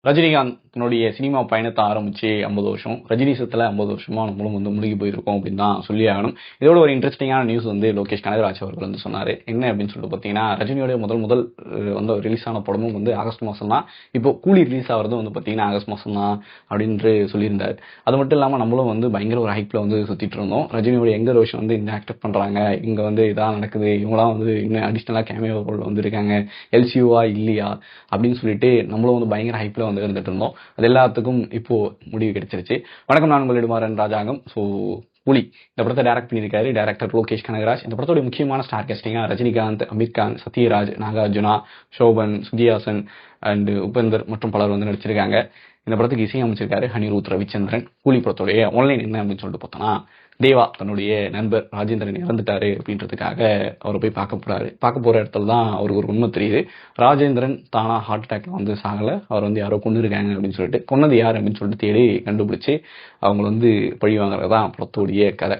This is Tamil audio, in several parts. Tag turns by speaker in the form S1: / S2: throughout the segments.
S1: ரஜினிகாந்த் தன்னுடைய சினிமா பயணத்தை ஆரம்பிச்சு 50 வருஷம், ரஜினிசத்துல 50 வருஷமா நம்மளும் முழுகி போயிருக்கோம் அப்படின்னு தான் சொல்லி ஆகணும். இதோட ஒரு இன்ட்ரெஸ்டிங்கான நியூஸ் லோகேஷ் கனகராஜ் அவர்கள் சொன்னாரு. என்ன அப்படின்னு சொல்லிட்டு பாத்தீங்கன்னா, ரஜினியோட முதல் ரிலீஸ் ஆன படமும் ஆகஸ்ட் மாசம் தான். இப்போ கூலி ரிலீஸ் ஆகிறதும் பாத்தீங்கன்னா ஆகஸ்ட் மாசம் தான் அப்படின்னு சொல்லியிருந்தாரு. அது மட்டும் இல்லாம நம்மளும் பயங்கர ஒரு ஹைப்ல சுத்திட்டு இருந்தோம். ரஜினியோட எங்க ரோஷன் இந்த ஆக்ட் பண்றாங்க, இங்க இதான் நடக்குது, இவங்களாம் இன்னும் அடிஷனலா கேமியோ வந்திருக்காங்க, எல்சியூவா இல்லையா அப்படின்னு சொல்லிட்டு நம்மளும் பயங்கர ஹைப்ல இருந்துட்டு இருந்தோம். அது எல்லாத்துக்கும் இப்போ முடிவு கிடைச்சிருச்சு. வணக்கம், நான் உங்கள் இடுமாறன் ராஜாங்கம். கூலி இந்த படத்தை டைரக்ட் பண்ணியிருக்காரு டைரக்டர் லோகேஷ் கனகராஜ். இந்த படத்தோட முக்கியமான ஸ்டார் காஸ்டிங்கா ரஜினிகாந்த், அமீர் கான், சத்யராஜ், நாகார்ஜுனா, சோபன், சுதிஹாசன் அண்ட் உபேந்தர் மற்றும் பலர் நடிச்சிருக்காங்க. இந்த படத்துக்கு இசையமைச்சிருக்காரு அனிருத் ரவிச்சந்திரன். கூலி படத்தோடைய ஆன்லைன் என்ன அப்படின்னு சொல்லிட்டு பார்த்தோம்னா, தேவா தன்னுடைய நண்பர் ராஜேந்திரன் இறந்துட்டாரு அப்படின்றதுக்காக அவர் போய் பார்க்க போற இடத்துல தான் அவருக்கு ஒரு உண்மை தெரியுது. ராஜேந்திரன் தானா ஹார்ட் அட்டாக்ல சாகல, அவர் யாரோ கொண்டு இருக்காங்க அப்படின்னு சொல்லிட்டு, கொன்னது யார் அப்படின்னு சொல்லிட்டு தேடி கண்டுபிடிச்சு அவங்க பழி வாங்குறதுதான் படத்தோடைய கதை.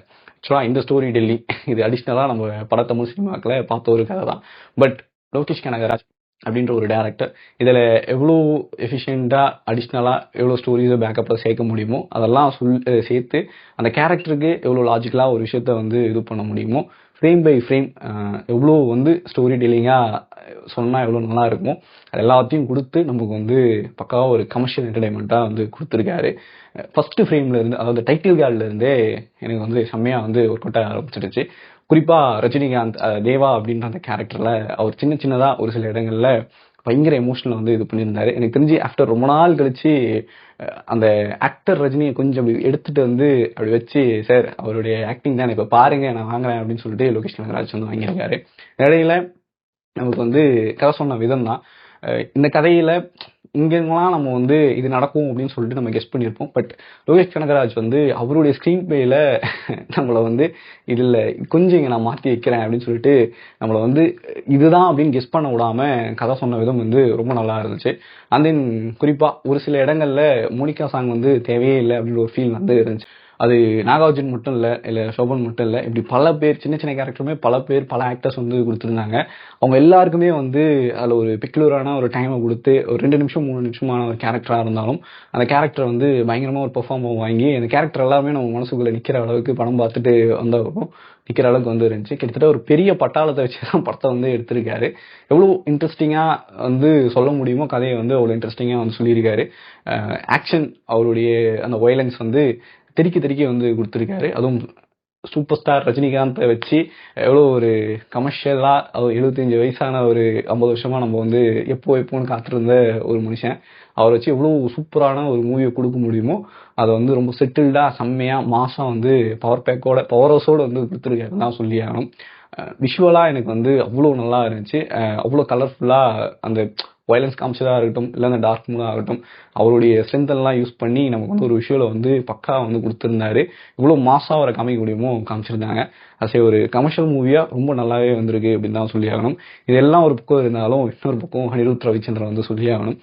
S1: இந்த ஸ்டோரி டெல்லி இது அடிஷ்னலா நம்ம தமிழ் சினிமாக்களை பார்த்த ஒரு கதை தான். பட் லோகேஷ் கனகராஜ் அப்படின்ற ஒரு டைரக்டர் இதுல எவ்வளவு எஃபிஷியண்டா அடிஷ்னலா எவ்வளவு ஸ்டோரிஸை பேக்கப்ல சேர்க்க முடியுமோ அதெல்லாம் சேர்த்து அந்த கேரக்டருக்கு எவ்வளவு லாஜிக்கலா ஒரு விஷயத்த இது பண்ண முடியுமோ, ஃப்ரேம் பை ஃப்ரேம் எவ்வளவு ஸ்டோரி டெல்லிங்கா சொன்னா எவ்வளவு நல்லா இருக்குமோ அது எல்லாத்தையும் கொடுத்து நமக்கு பக்காவா ஒரு கமர்ஷியல் என்டர்டைன்மெண்டா கொடுத்துருக்காரு. ஃபர்ஸ்ட் ஃப்ரேம்ல இருந்து, அதாவது டைட்டில் கார்டுல இருந்தே எனக்கு செம்மையா ஒர்க் அவுட் ஆரம்பிச்சிடுச்சு. குறிப்பா ரஜினிகாந்த் தேவா அப்படின்ற அந்த கேரக்டர்ல அவர் சின்னதா ஒரு சில இடங்கள்ல பயங்கர எமோஷனல் இது பண்ணியிருந்தாரு. எனக்கு தெரிஞ்சு ஆஃப்டர் ரொம்ப நாள் கழிச்சு அந்த ஆக்டர் ரஜினியை கொஞ்சம் எடுத்துட்டு அப்படி வச்சு, சார் அவருடைய ஆக்டிங் தான் இப்ப பாருங்க நான் வாங்குறேன் அப்படின்னு சொல்லிட்டு லோகேஷ் கனகராஜ் வாங்கியிருக்காரு. இடையில நமக்கு கதை சொன்ன விதம் தான். இந்த கதையில இங்கெல்லாம் நம்ம இது நடக்கும் அப்படின்னு சொல்லிட்டு நம்ம கெஸ் பண்ணியிருப்போம். பட் லோகேஷ் கனகராஜ் அவருடைய ஸ்கிரீன் பிளேல நம்மள இதுல கொஞ்சம் இங்க நான் மாத்தி வைக்கிறேன் அப்படின்னு சொல்லிட்டு நம்மள இதுதான் அப்படின்னு கெஸ் பண்ண விடாம கதை சொன்ன விதம் ரொம்ப நல்லா இருந்துச்சு. அண்ட் தென் குறிப்பா ஒரு சில இடங்கள்ல மோனிகா சாங் தேவையே இல்லை அப்படின்னு ஒரு ஃபீல் இருந்துச்சு. அது நாகார்ஜுன் மட்டும் இல்ல சோபன் மட்டும் இல்ல, இப்படி பல பேர் சின்ன கேரக்டருமே பல ஆக்டர்ஸ் கொடுத்துருந்தாங்க. அவங்க எல்லாருக்குமே அதுல ஒரு பெக்குலரான ஒரு டைமை கொடுத்து ஒரு 2 நிமிஷம் 3 நிமிஷமான ஒரு கேரக்டரா இருந்தாலும் அந்த கேரக்டர் பயங்கரமா ஒரு பெர்ஃபார்ம் வாங்கி அந்த கேரக்டர் எல்லாமே நம்ம மனசுக்குள்ள நிக்கிற அளவுக்கு படம் பார்த்துட்டு வந்தவரும் நிக்கிற அளவுக்கு இருந்துச்சு. கிட்டத்தட்ட ஒரு பெரிய பட்டாளத்தை வச்சுதான் படத்தை எடுத்திருக்காரு. எவ்வளவு இன்ட்ரெஸ்டிங்கா சொல்ல முடியுமோ கதையை அவ்வளவு இன்ட்ரெஸ்டிங்கா சொல்லியிருக்காரு. ஆக்ஷன், அவருடைய அந்த வயலன்ஸ் தெறிக்க கொடுத்திருக்காரு. அதுவும் சூப்பர் ஸ்டார் ரஜினிகாந்தை வச்சு எவ்வளவு ஒரு கமர்ஷியலா 75 வயசான ஒரு 50 வருஷமா நம்ம எப்போன்னு காத்திருந்த ஒரு மனுஷன், அவரை வச்சு எவ்வளவு சூப்பரான ஒரு மூவியை கொடுக்க முடியுமோ அதை ரொம்ப செட்டில்டா செம்மையா மாசா பவர் பேக்கோட பவர் ஹவுஸோட கொடுத்துருக்காரு தான் சொல்லி ஆகணும். விஷுவலா எனக்கு அவ்வளவு நல்லா இருந்துச்சு. அவ்வளவு கலர்ஃபுல்லா அந்த வயலன்ஸ் காமிச்சதா இருக்கட்டும், இல்ல அந்த டார்க் மூடா ஆகட்டும், அவருடைய ஸ்ட்ரென்த் எல்லாம் யூஸ் பண்ணி நமக்கு ஒரு விஷுவலை பக்கா கொடுத்திருந்தாரு. இவ்வளவு மாசா அவரை காமிக்க முடியுமோ காமிச்சிருந்தாங்க. அது ஒரு கமர்ஷியல் மூவியா ரொம்ப நல்லாவே வந்திருக்கு அப்படின்னு தான் சொல்லி ஆகணும். இதெல்லாம் ஒரு பக்கம் இருந்தாலும் இன்னொரு பக்கம் அனிருத் ரவிச்சந்திரன் சொல்லி ஆகணும்.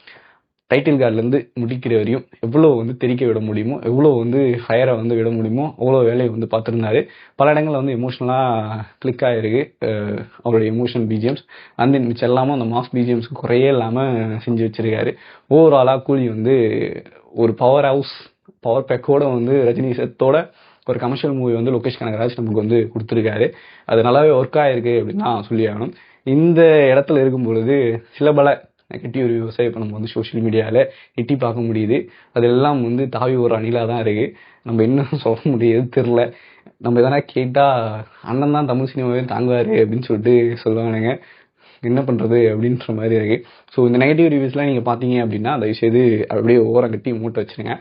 S1: டைட்டில் கார்டுல இருந்து முடிக்கிற வரையும் எவ்வளவு தெரிக்க விட முடியுமோ, எவ்வளவு ஃபயரை விட முடியுமோ அவ்வளவு வேலையை பார்த்திருந்தாரு. பல இடங்கள்ல எமோஷனலா கிளிக் ஆயிருக்கு அவருடைய எமோஷனல் பிஜிஎம்ஸ். அண்ட் தென் மிச்சம் எல்லாமே அந்த மாஸ் பிஜிஎம்ஸ்க்கு குறையே இல்லாம செஞ்சு வச்சிருக்காரு. ஓவராலா கூலி ஒரு பவர் பேக்கோட ரஜினி சத்தோட ஒரு கமர்ஷியல் மூவி லோகேஷ் கனகராஜ் நமக்கு கொடுத்துருக்காரு. அது நல்லாவே ஒர்க் ஆயிருக்கு அப்படின்னு தான் சொல்லி ஆகணும். இந்த இடத்துல இருக்கும் பொழுது சில பல நெகட்டிவ் ரிவ்யூஸை இப்போ நம்ம சோஷியல் மீடியாவில் எட்டி பார்க்க முடியுது. அதெல்லாம் தாவி ஒரு அணிலாக தான் இருக்கு. நம்ம இன்னும் சொல்ல முடியாது தெரில. நம்ம எதனா கேட்டால் அண்ணன் தான் தமிழ் சினிமாவே தாங்குவாரு அப்படின்னு சொல்லிட்டு சொல்லுவானுங்க. என்ன பண்ணுறது அப்படின்ற மாதிரி இருக்கு. ஸோ இந்த நெகட்டிவ் ரிவ்யூஸ்லாம் நீங்கள் பார்த்தீங்க அப்படின்னா தயவுசெய்து அப்படியே ஓரம் கட்டி மூட்டை வச்சுருங்க.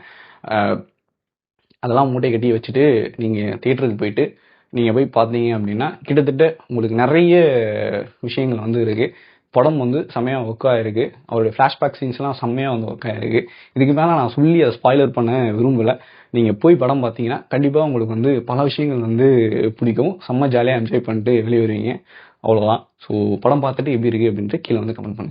S1: அதெல்லாம் மூட்டை கட்டி வச்சுட்டு நீங்கள் தியேட்டருக்கு போயிட்டு நீங்கள் போய் பார்த்தீங்க அப்படின்னா கிட்டத்தட்ட உங்களுக்கு நிறைய விஷயங்கள் இருக்கு. படம் செம்மையா ஒர்க் ஆயிருக்கு. அவருடைய ஃபிளாஷ்பேக் சீன்ஸ் எல்லாம் செம்மையா ஒர்க் ஆயிருக்கு. இதுக்கு மேல நான் சொல்லி அதை ஸ்பாய்லர் பண்ண விரும்பல. நீங்க போய் படம் பார்த்தீங்கன்னா கண்டிப்பா உங்களுக்கு பல விஷயங்கள் பிடிக்கும். செம்ம ஜாலியா என்ஜாய் பண்ணிட்டு வெளியே வருவீங்க. அவ்வளவுதான். ஸோ படம் பார்த்துட்டு எப்படி இருக்கு அப்படின்ட்டு கீழே கமெண்ட் பண்ணுங்க.